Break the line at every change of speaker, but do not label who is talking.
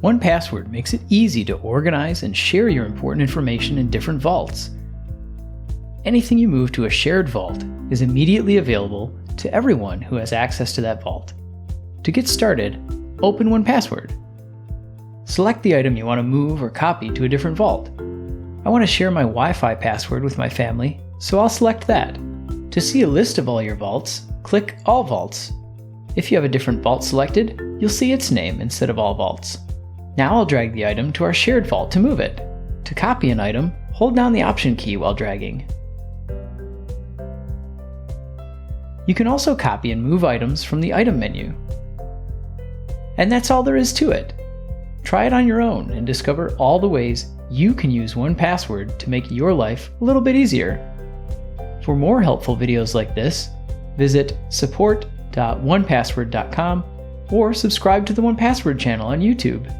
1Password makes it easy to organize and share your important information in different vaults. Anything you move to a shared vault is immediately available to everyone who has access to that vault. To get started, open 1Password. Select the item you want to move or copy to a different vault. I want to share my Wi-Fi password with my family, so I'll select that. To see a list of all your vaults, click All Vaults. If you have a different vault selected, you'll see its name instead of All Vaults. Now I'll drag the item to our shared vault to move it. To copy an item, hold down the Option key while dragging. You can also copy and move items from the Item menu. And that's all there is to it. Try it on your own and discover all the ways you can use 1Password to make your life a little bit easier. For more helpful videos like this, visit support.1password.com or subscribe to the 1Password channel on YouTube.